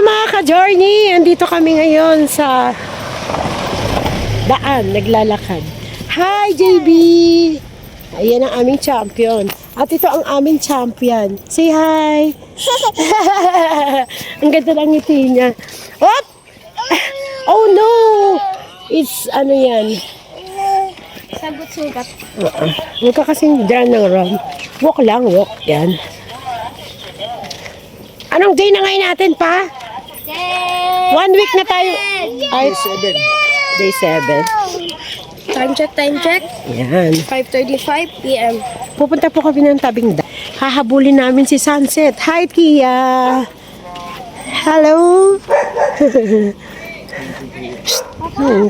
Mga ka-journey, andito kami ngayon sa daan, naglalakad. Hi, JB! Ayan ang aming champion. At ito ang aming champion. Say hi! Ang ganda ng ngiti niya. What? Oh no! It's ano yan? Sagot-sugat. Huwag ka kasing dyan ng rom. Walk lang, walk. Yan. Anong day na ngayon natin pa? Yay! 1 week na tayo. Ay, Day 7. Time check, time check. Yan. 5:35 p.m. Pupunta po kami ng tabing da. Hahabulin namin si Sunset. Hi, Kia! Hello!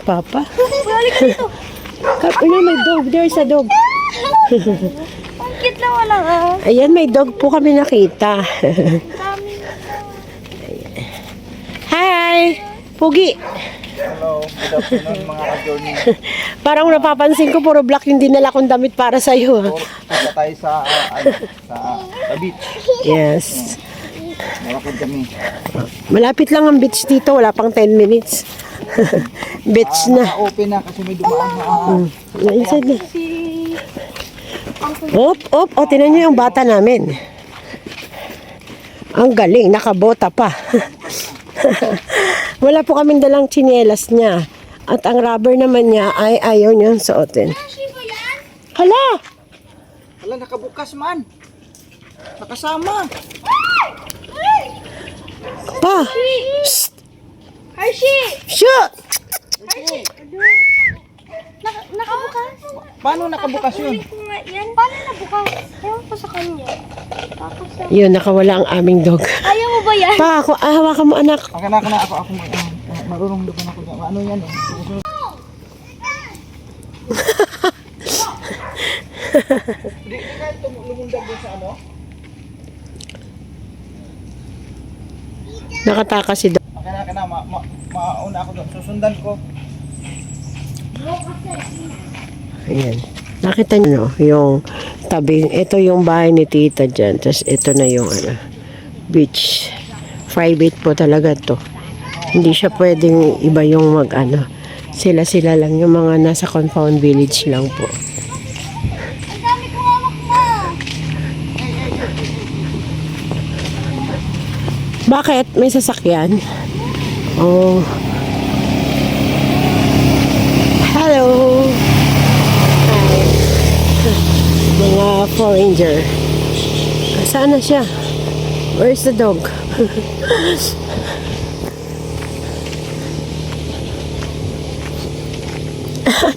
Papa. Balik ka dito. May dog. There's a dog. Ang cute na wala ah. Ayan, may dog po kami nakita. Dami. Hi! Pugi! Hello, good afternoon mga ka-journey. Parang napapansin ko, puro black yung dinala kong damit para sa'yo. Punta tayo sa beach. Yes. Malakad kami. Malapit lang ang beach dito. Wala pang 10 minutes. Beach na. Open na kasi may dumaan na. Inside na. Si... Op. O, tinan nyo yung bata namin. Ang galing. Nakabota pa. Wala po kaming dalang tsinelas niya. At ang rubber naman niya ay ayaw niyang suotin. Hala! Wala, nakabukas man. Nakasama. Pa! Shh! Hershey! Shoot! Nakabukas? Paano nakabukas yun? Yan, paano nabukas? Ewan ko sa kanya. Tapos Yun, nakawala ang aming dog. ayaw mo ba yan? Pa, ako, hawakan mo anak. Ako marunong doon ako. Ano yan eh? Hindi kahit lumundag doon sa ano? Nakatakas si dog. Akin na, mauna ako doon. Susundan ko. Ayan. Nakita nyo, yung tabi. Ito yung bahay ni tita dyan. Tapos ito na yung beach. Private po talaga to. Hindi siya pwedeng iba yung Sila-sila lang. Yung mga nasa compound village lang po. Ang dami kong hawak na. Bakit? May sasakyan? Oh. Hello! Mga foreigner. Saan na siya? Where's the dog?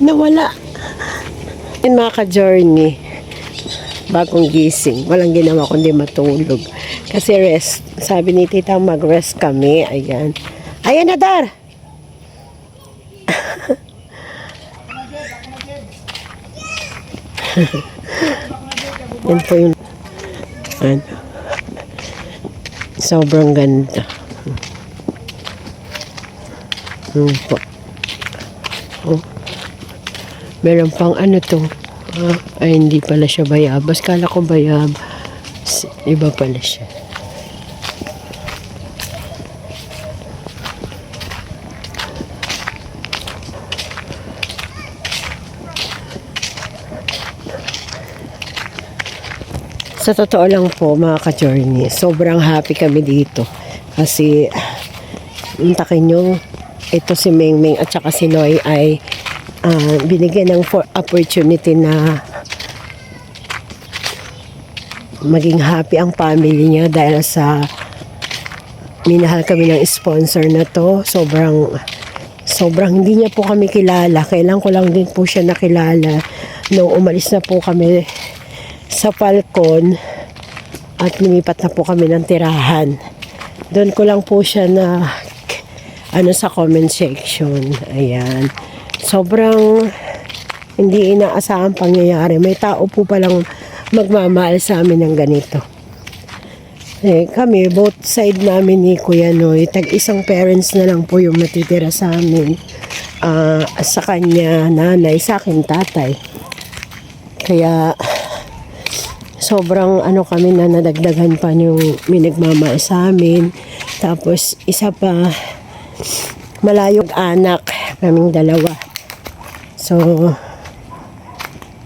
Nawala. Yan mga ka-journey. Bagong gising. Walang ginawa kundi matulog. Kasi rest. Sabi ni tita mag-rest kami. Ayan. Ayan na, Dar! Yan po yung sobrang ganda. Po. Oh. Meron pang to. Ay, hindi pala siya bayabas. Kala ko bayab. Iba pala siya. Sa totoo lang po mga ka-journey, sobrang happy kami dito. Kasi, takin nyo, ito si Mingming at saka si Noy ay binigyan ng opportunity na maging happy ang family niya dahil sa minahal kami ng sponsor na to. Sobrang hindi niya po kami kilala. Kailan ko lang din po siya nakilala nung umalis na po kami sa Falcon at lumipat na po kami ng tirahan. Doon ko lang po siya na sa comment section. Ayan. Sobrang hindi inaasahang pangyayari. May tao po palang magmamahal sa amin ng ganito. Kami, both side namin ni Kuya Noy, tag-isang parents na lang po yung natitira sa amin. Sa kanya, nanay, sa akin, tatay. Kaya, sobrang ano kami na nadagdagan pa yung may nagmamahal sa amin. Tapos isa pa, malayo anak, kaming dalawa. So,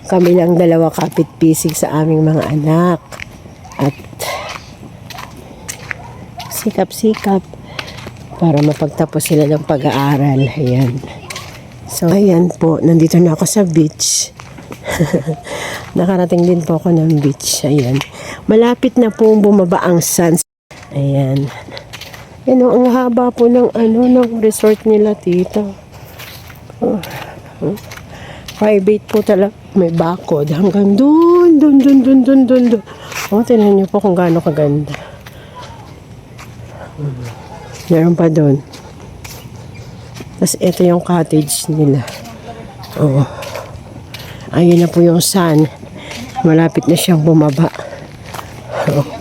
kami lang dalawa kapit-pisig sa aming mga anak. At sikap-sikap para mapagtapos sila ng pag-aaral. Ayan. So, ayan po. Nandito na ako sa beach. Nakarating din po ako ng beach. Ayan. Malapit na po bumaba ang sun. Ayan. Yan o, ang haba po ng ng resort nila, tita. Private po talaga. May bakod hanggang dun. O, tingnan niyo po kung gaano kaganda. Meron pa dun. Tapos ito yung cottage nila. Oh. Ayun na po yung sun. Malapit na siyang bumaba. Oh.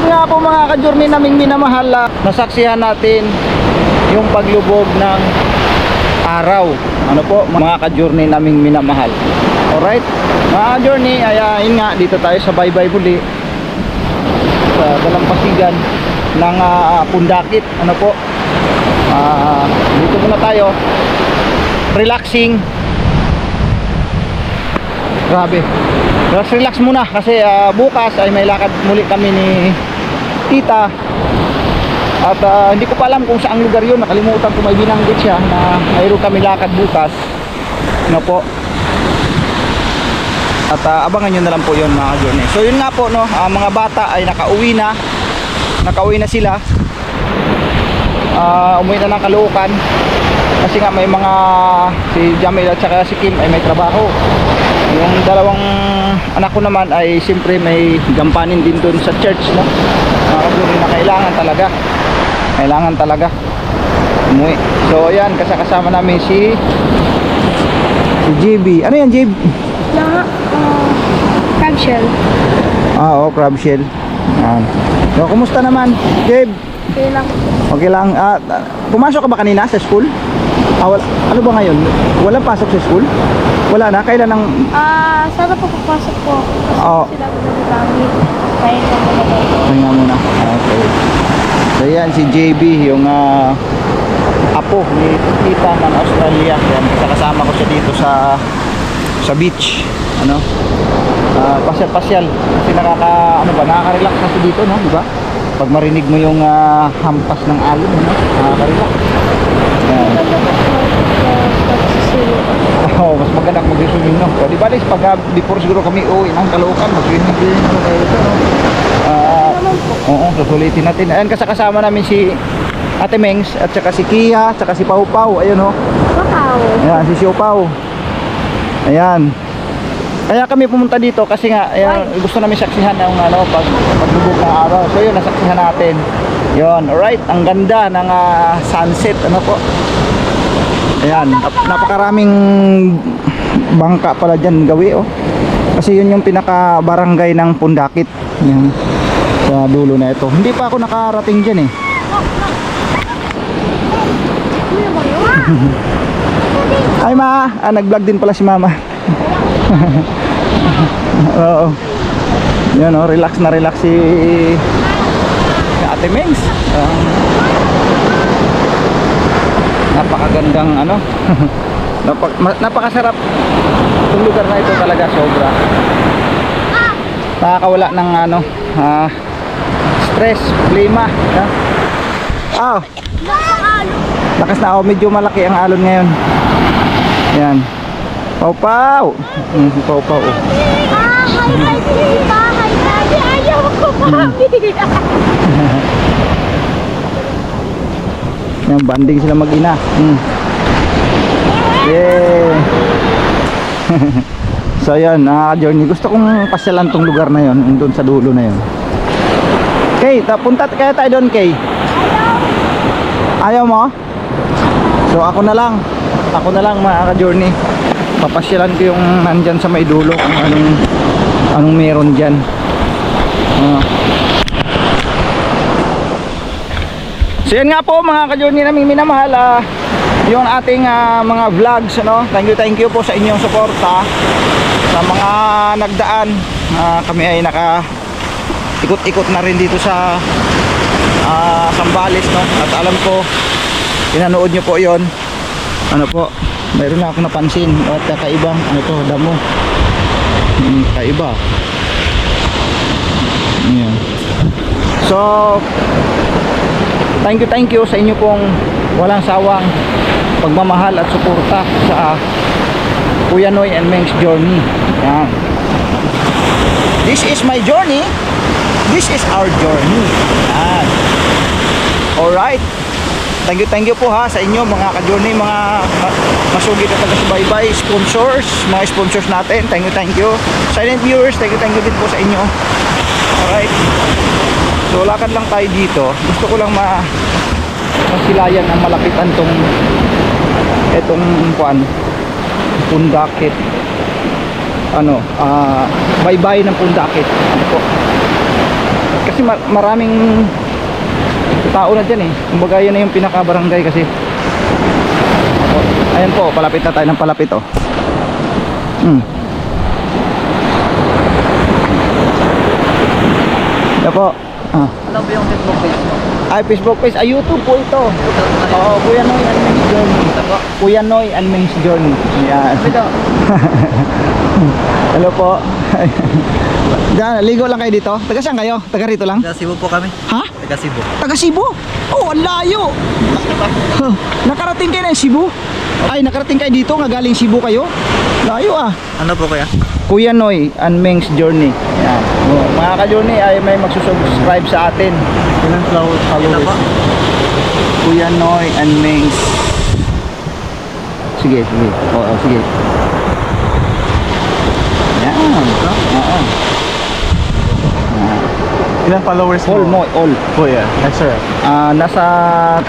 nga po mga ka-journey naming minamahal, nasaksihan natin yung paglubog ng araw. Ano po mga ka-journey naming minamahal. Alright, mga ka-journey, ayain nga dito tayo sa baybay muli sa dalampasigan ng Pundakit. Ano po, dito muna tayo relaxing. Grabe, relax muna kasi bukas ay may lakad muli kami ni tita. At hindi ko pa alam kung saang lugar yun. Nakalimutan ko, may binanggit siya na mayroon kami lakad bukas. Ano po. At abangan nyo na lang po yun mga journey. So yun nga po, no, mga bata ay nakauwi na. Nakauwi na sila. Umuwi na ng Caloocan. Kasi nga may mga, si Jamil at saka si Kim ay may trabaho. Yung dalawang anak ko naman ay siyempre may gampanin din dun sa church, no. Mga journey na kailangan talaga umuwi. So ayan, kasama namin si JB. Ano yan, JB? Crab shell. Oo, crab shell. Ayan. So kumusta naman, JB? Okay lang. Okay lang. Pumasok ka ba kanina sa school? Ano ba ngayon? Walang pasok sa school? Wala na? Kailan ang... Sana po papasok po. Oo. Kasi sila po nagagamit. Kaya na po Pahinga muna. Okay. So yan si JB, yung apo ni tita ng Australia. Yan, kasama ko siya dito sa beach. Ano? Pasyal-pasyal. Kasi nakaka-relax kasi dito, no? Diba? Pag marinig mo yung hampas ng alon, no? Nakaka-relax. Yan. Oh, mas maganda kung mag-swimming, no? O, di ba, pag before siguro kami uwi ng Caloocan, mag-swimming din ano kayo ito, no? Oo, susulitin natin. Ayan, kasama namin si Ate Mengs at saka si Kia, at saka si Pau Pau. Ayun, no? Wow. Ayan, si Xiao Pau. Ayan. Kaya kami pumunta dito kasi nga, ayan, gusto namin saksihan ng paglubog ng araw. So yun, nasaksihan natin. Yun, alright. Ang ganda ng sunset, ano po. Ayan, napakaraming bangka pala dyan gawi, oh. Kasi yun yung pinaka barangay ng Pundakit. Yan, sa dulo na ito. Hindi pa ako nakarating dyan eh. Ay ma, nag-vlog din pala si mama. Oo. Yan, oh, relax na relax si Ate Mengs. Napakagandang napakasarap yung lugar na ito talaga, sobra. Nakakawala ng stress, problema. Lakas na, medyo malaki ang alon ngayon. Yan. Pau Pau. Pau Pau. Hi, Tita. Hi, Daddy. Ayaw ko, Mami. Yan, banding sila mag-ina. Yeah. So yan, journey. Gusto kong pasyalan tong lugar na yon, doon sa dulo na yon. Kay, punta kaya tayo doon, Kay. Ayaw mo? So ako na lang mga ka-journey. Papasyalan ko yung nandyan sa may dulo kung anong meron dyan. So yan nga po mga ka-journey naming minamahal, yung ating mga vlogs, ano. Thank you po sa inyong suporta sa mga nagdaan. Kami ay ikot-ikot na rin dito sa Sambales, no. At alam ko pinanood nyo po yon. Ano po, mayroon na ako napansin at kakaibang damo. Kaiba. Yan. So thank you sa inyo pong walang sawang pagmamahal at suporta sa Kuya Noy and Mengs journey. Yan. This is my journey. This is our journey. Yan. Alright. Thank you po sa inyo mga ka-journey, mga masugid na taga-subaybay, mga sponsors natin. Thank you. Silent viewers, thank you din po sa inyo. Alright. So lakad lang tayo dito. Gusto ko lang masilayan ang malapitan etong Pundakit. Baybay ng Pundakit. Ano po? Kasi maraming tao na dyan eh. Kumbaga yun na yung pinaka-barangay kasi. Ayan po, palapit na tayo ng palapit oh. Ito po. Ano ba yung Facebook page mo? Ay, Facebook page. Ay, YouTube po ito. Oo, Kuya Noy and Ming's Journey. Kuya Noy and Ming's Journey. Yan. Hello po. Diyan, ligo lang kayo dito. Taga saan kayo? Taga rito lang? Taga Cebu po kami. Ha? Taga Cebu. Taga Cebu? Oh, ang layo. Nakarating kayo ng Cebu? Ay, nakarating kayo dito nga galing Cebu kayo? Layo ah. Ano po kaya? Kuya Noy and Ming's Journey. Yan. Oh, mga ka-journey ay may magsusubscribe sa atin. Ilang followers? Kuya Noy and Ming's. Sige. Oo, sige. Yan. Oo. Ilang followers All mo, all. Kuya, yes sir. Nasa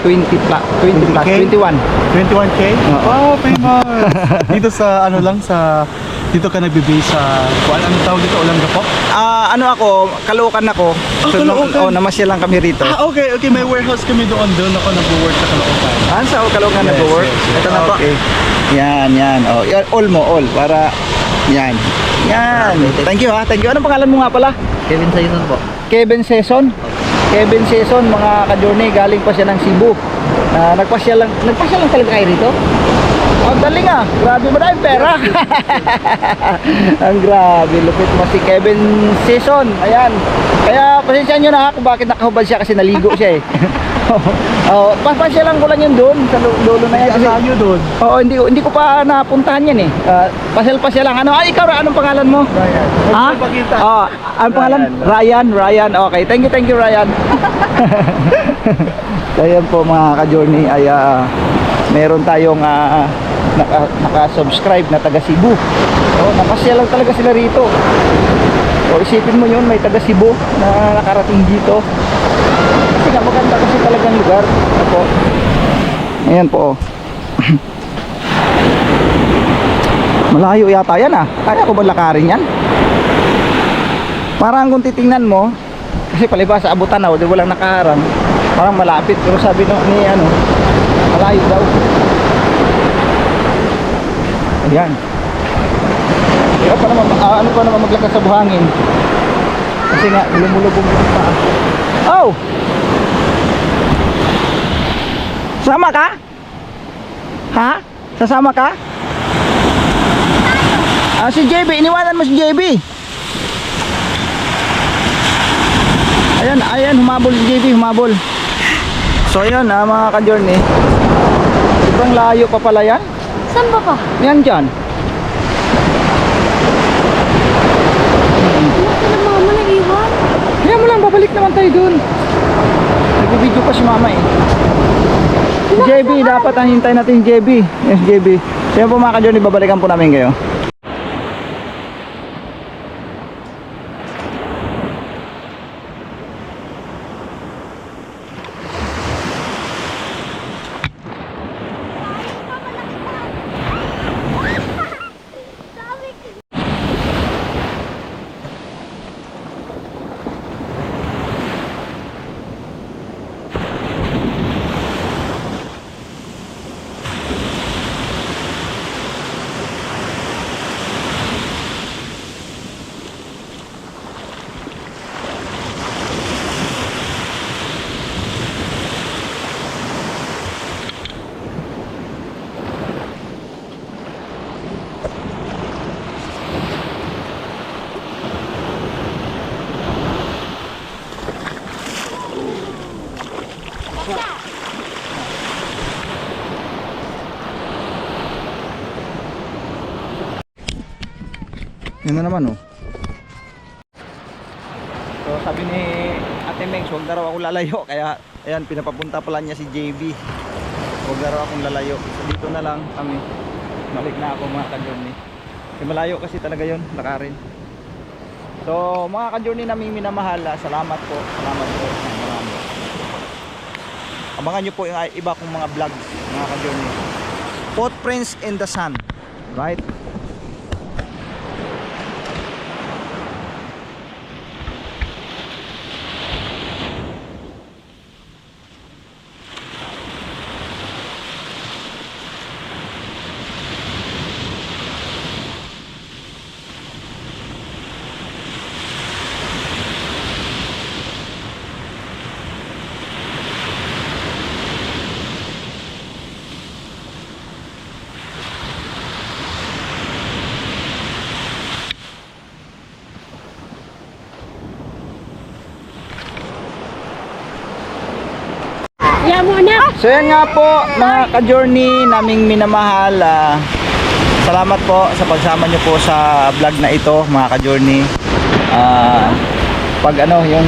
20 plus, 21. 21K? Oh, famous! Dito sa ano lang sa dito ka nagbe-base sa ano tawag dito, Olanda po? Ano ako, Caloocan ako. Caloocan. Namasyal lang kami rito. Okay, may warehouse kami doon ako nag-work sa Caloocan. Sa Caloocan Yes, nag-work? yes. Ito na po. Okay. Yan. Oh, all mo, all. Para, yan. Thank you ha. Thank you. Anong pangalan mo nga pala? Kevin Saison po. Kevin Saison, mga ka-journey, galing pa siya ng Cebu. Nagpasyal lang talaga kayo rito? Ang galing ah, grabe, maraming pera. Ang grabe, lupit mo si Kevin Saison. Ayan, kaya pasensya nyo na ha kung bakit nakahubad siya kasi naligo siya eh. Pasya lang ko lang yun doon sa dulo na yan. Saan nyo doon? Oo, hindi ko pa napuntahan yan eh. Pasya lang. Ikaw, anong pangalan mo? Ryan. Ha? Anong pangalan? Ryan. Okay, thank you Ryan. Ayan po mga ka-journey ay meron tayong naka-subscribe na taga Cebu. Napasya lang talaga sila rito. Isipin mo yun, may taga Cebu na nakarating dito. Kasi nga maganda kasi talagang lugar. Ayan po. Malayo yata yan ah. Kaya ko ba lakarin yan? Parang kung titingnan mo, kasi palibasa sa Abutanaw, di walang nakaharang. Parang malapit, pero sabi ni malayo daw. Ayan. Ano pa naman maglakad sa buhangin? Kasi nga, lumulubog yung paa. Oh! Sama ka? Ha? Sasama ka? Si JB, iniwanan mo si JB. Ayan, humabol si JB, humabol. So ayan mga ka-journey. Sobrang layo pa pala yan. Saan ba pa? Yan dyan. Ano ka na mama nag-iwan? Kaya mo lang, babalik naman tayo dun. Nag-video pa si mama eh. Si JB, dapat hintay natin si JB. Yes, JB. Kaya po mga ka-journey, babalikan po namin kayo. Yan na naman oh. So sabi ni Ate Mengs, huwag na raw ako lalayo. Kaya ayan, pinapapunta pala niya si JB. Huwag na raw akong lalayo. So dito na lang kami. Balik na ako mga ka-journey. Kasi malayo kasi talaga yun, lakarin. So mga ka-journey namin minamahal, salamat po. Salamat po. Marami. Abangan nyo po yung iba kong mga vlogs mga ka-journey. Footprints in the Sun. Right? Yan mo anak. So yan nga po mga ka-journey naming minamahal. Salamat po sa pagsama nyo po sa vlog na ito mga ka-journey. Pag ano yung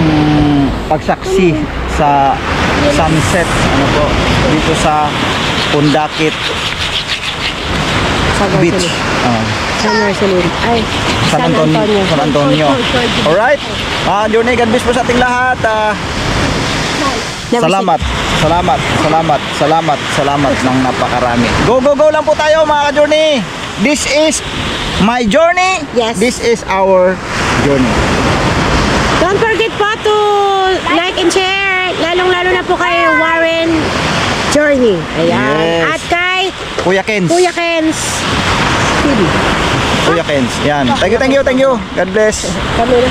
pagsaksi sa sunset ano po dito sa Pundakit Beach. San Marcelino. Ay, San Antonio. Alright. Journey, God bless po sa ating lahat. Salamat ng napakarami. Go lang po tayo mga ka-journey. This is my journey. Yes. This is our journey. Don't forget po to like and share. Lalong-lalo na po kay Warren Journey. Ayan. Yes. At kay Kuya Kens. Kuya Ken's TV. Kuya Kens. Yan. Thank you. God bless. Kami na.